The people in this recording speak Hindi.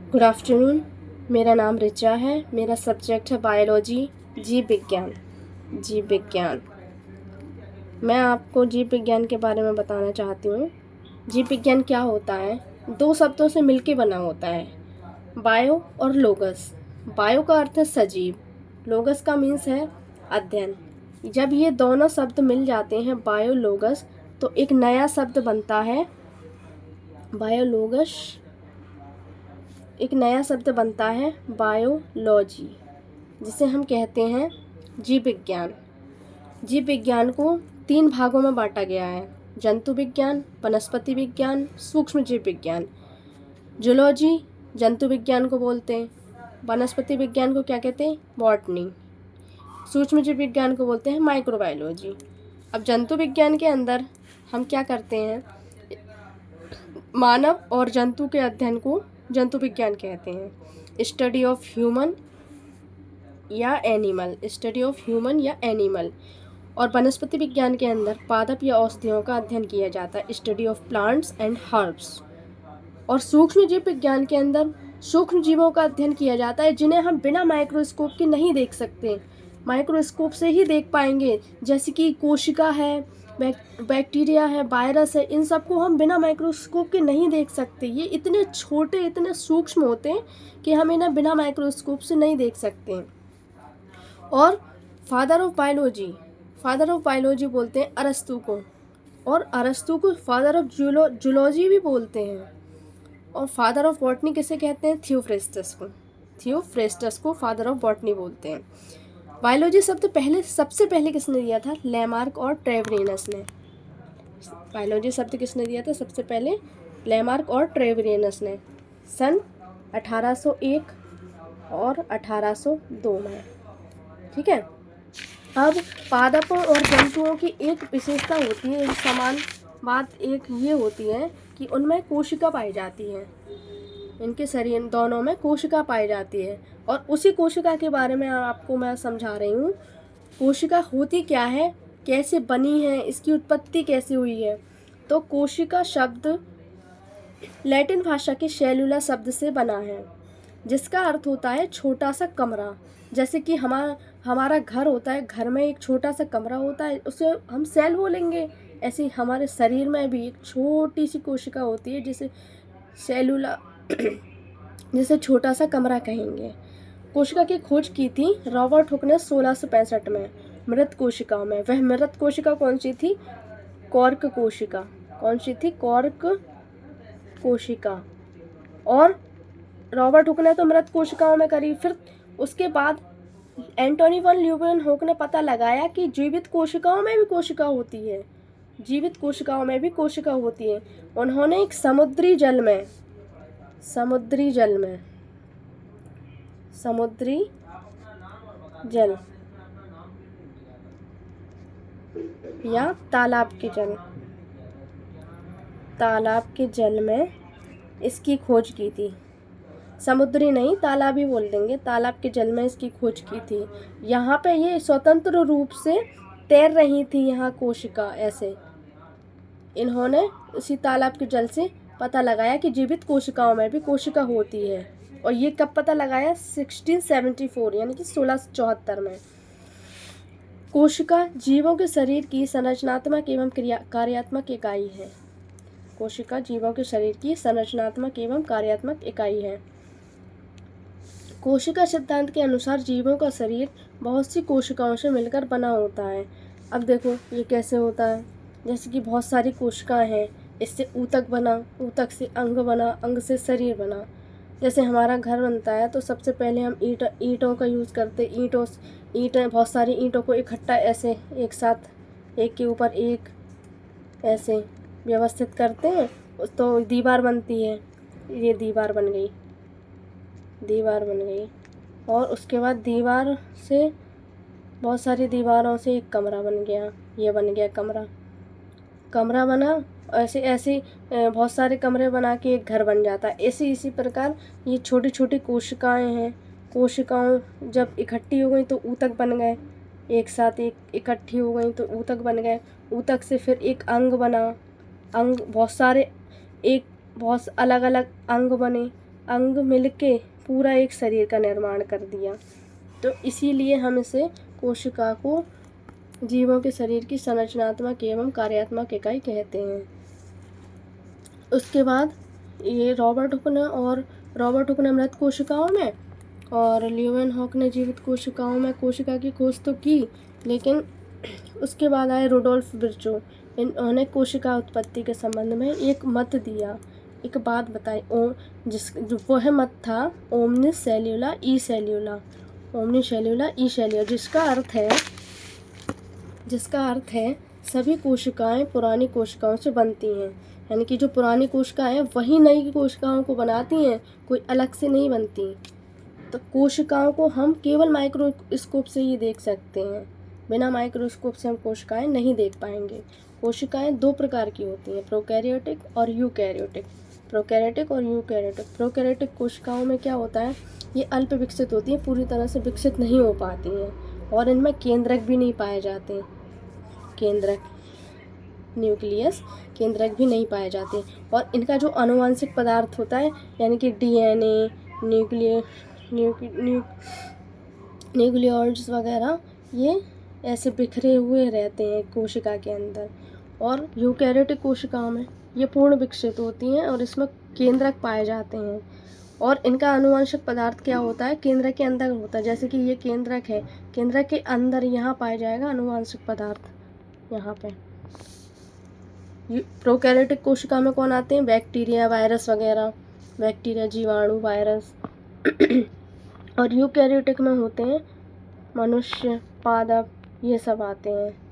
Good afternoon. मेरा नाम ऋचा है। मेरा सब्जेक्ट है बायोलॉजी, जीव विज्ञान। जीव विज्ञान मैं आपको जीव विज्ञान के बारे में बताना चाहती हूँ। जीव विज्ञान क्या होता है? दो शब्दों से मिलके बना होता है, बायो और लोगस। बायो का अर्थ है सजीव, लोगस का मीन्स है अध्ययन। जब ये दोनों शब्द मिल जाते हैं बायो लोगस, तो एक नया शब्द बनता है बायोलोगस। एक नया शब्द बनता है बायोलॉजी, जिसे हम कहते हैं जीव विज्ञान। जीव विज्ञान को 3 भागों में बांटा गया है: जंतु विज्ञान, वनस्पति विज्ञान, सूक्ष्म जीव विज्ञान। जूलॉजी जंतु विज्ञान को बोलते हैं, वनस्पति विज्ञान को क्या कहते हैं? बॉटनी। सूक्ष्म जीव विज्ञान को बोलते हैं माइक्रोबायोलॉजी। अब जंतु विज्ञान के अंदर हम क्या करते हैं? मानव और जंतु के अध्ययन को जंतु विज्ञान कहते हैं। स्टडी ऑफ ह्यूमन या एनिमल, स्टडी ऑफ ह्यूमन या एनिमल। और वनस्पति विज्ञान के अंदर पादप या औषधियों का अध्ययन किया जाता है, study of plants and herbs. और सूक्ष्म जीव विज्ञान के अंदर सूक्ष्म जीवों का अध्ययन किया जाता है, जिन्हें हम बिना माइक्रोस्कोप के नहीं देख सकते, माइक्रोस्कोप से ही देख पाएंगे। जैसे कि कोशिका है, बैक्टीरिया है, वायरस है, इन सबको हम बिना माइक्रोस्कोप के नहीं देख सकते। ये इतने छोटे, इतने सूक्ष्म होते हैं कि हम इन्हें बिना माइक्रोस्कोप से नहीं देख सकते। और फादर ऑफ बायोलॉजी बोलते हैं अरस्तु को, और अरस्तु को फादर ऑफ जूलॉजी भी बोलते हैं। और फादर ऑफ बॉटनी किसे कहते हैं? थियोफ्रेस्टस को फादर ऑफ बॉटनी बोलते हैं। बायोलॉजी शब्द सबसे पहले किसने दिया था? लैमार्क और ट्रेवरियनस ने। बायोलॉजी शब्द किसने दिया था सबसे पहले? लैमार्क और ट्रेवरियनस ने, सन 1801 और 1802 में। ठीक है। अब पादपों और जंतुओं की एक विशेषता होती है, एक समान बात एक ये होती है कि उनमें कोशिका पाई जाती है। इनके शरीर दोनों में कोशिका पाई जाती है, और उसी कोशिका के बारे में आपको मैं समझा रही हूँ। कोशिका होती क्या है, कैसे बनी है, इसकी उत्पत्ति कैसे हुई है। तो कोशिका शब्द लैटिन भाषा के सेलुला शब्द से बना है, जिसका अर्थ होता है छोटा सा कमरा। जैसे कि हमारा घर होता है, घर में एक छोटा सा कमरा होता है, उसे हम सेल बोलेंगे। ऐसे ही हमारे शरीर में भी एक छोटी सी कोशिका होती है, जिसे सेलुला जिसे छोटा सा कमरा कहेंगे। कोशिका की खोज की थी रॉबर्ट हुक ने 1665 में मृत कोशिकाओं में। वह मृत कोशिका कौन सी थी? कॉर्क कोशिका। कौन सी थी? कॉर्क कोशिका। और रॉबर्ट हुक ने तो मृत कोशिकाओं में करी। फिर उसके बाद एंटोनी वन ल्यूवेनहोक ने पता लगाया कि जीवित कोशिकाओं में भी कोशिका होती है, जीवित कोशिकाओं में भी कोशिका होती है। उन्होंने एक समुद्री जल या तालाब के जल में इसकी खोज की थी। समुद्री नहीं, तालाब ही बोल देंगे, तालाब के जल में इसकी खोज की थी। यहाँ पे ये स्वतंत्र रूप से तैर रही थी, यहाँ कोशिका ऐसे। इन्होंने उसी तालाब के जल से पता लगाया कि जीवित कोशिकाओं में भी कोशिका होती है। और ये कब पता लगाया? 1674 यानी कि 1674 में। कोशिका जीवों के शरीर की संरचनात्मक एवं कार्यात्मक इकाई है। कोशिका जीवों के शरीर की संरचनात्मक एवं कार्यात्मक इकाई है। कोशिका सिद्धांत के अनुसार जीवों का शरीर बहुत सी कोशिकाओं से मिलकर बना होता है। अब देखो ये कैसे होता है। जैसे कि बहुत सारी कोशिकाएं हैं, इससे ऊतक बना, ऊतक से अंग बना, अंग से शरीर बना। जैसे हमारा घर बनता है तो सबसे पहले हम ईंटों का यूज़ करते। ईंटें बहुत सारी ईंटों को इकट्ठा ऐसे एक साथ एक के ऊपर एक ऐसे व्यवस्थित करते हैं, तो दीवार बनती है। ये दीवार बन गई। और उसके बाद दीवार से बहुत सारी दीवारों से एक कमरा बन गया। ये बन गया कमरा बना। ऐसे ऐसे बहुत सारे कमरे बना के एक घर बन जाता है। इसी प्रकार ये छोटी छोटी कोशिकाएं हैं। कोशिकाओं जब इकट्ठी हो गई तो ऊतक बन गए, एक साथ एक इकट्ठी हो गई तो ऊतक बन गए। ऊतक से फिर एक अंग बना, अंग बहुत सारे, एक बहुत अलग अलग अंग बने। अंग मिलके पूरा एक शरीर का निर्माण कर दिया। तो इसीलिए हम इसे कोशिका को जीवों के शरीर की संरचनात्मक एवं कार्यात्मक इकाई कहते हैं। उसके बाद ये रॉबर्ट हुक ने मृत कोशिकाओं में और ल्यूवेनहॉक ने जीवित कोशिकाओं में कोशिका की खोज तो की, लेकिन उसके बाद आए रुडोल्फ विर्चो। इन्होंने कोशिका उत्पत्ति के संबंध में एक मत दिया, एक बात बताई। वह मत था ओमनिस सेल्यूला ई सेल्यूला, जिसका अर्थ है सभी कोशिकाएं पुरानी कोशिकाओं से बनती हैं। यानी कि जो पुरानी कोशिकाएं वही नई कोशिकाओं को बनाती हैं, कोई अलग से नहीं बनती। तो कोशिकाओं को हम केवल माइक्रोस्कोप से ही देख सकते हैं, बिना माइक्रोस्कोप से हम कोशिकाएं नहीं देख पाएंगे। कोशिकाएं दो प्रकार की होती हैं, प्रोकैरियोटिक और यूकैरियोटिक। प्रोकैरियोटिक कोशिकाओं में क्या होता है, ये अल्प विकसित होती हैं, पूरी तरह से विकसित नहीं हो पाती हैं और इनमें केंद्रक भी नहीं पाए जाते। केंद्रक भी नहीं पाए जाते। और इनका जो आनुवंशिक पदार्थ होता है, यानी कि DNA, न्यूक्लियोइड्स वगैरह, ये ऐसे बिखरे हुए रहते हैं कोशिका के अंदर। और यूकैरियोटिक कोशिकाओं में ये पूर्ण विकसित होती हैं और इसमें केंद्रक पाए जाते हैं। और इनका आनुवंशिक पदार्थ क्या होता है, केंद्रक के अंदर होता है। जैसे कि ये केंद्रक है, केंद्रक के अंदर यहाँ पाया जाएगा आनुवंशिक पदार्थ, यहाँ पे। प्रोकैरियोटिक कोशिका में कौन आते हैं, बैक्टीरिया, वायरस वगैरह, बैक्टीरिया, जीवाणु, वायरस। और यूकैरियोटिक में होते हैं मनुष्य, पादप, ये सब आते हैं।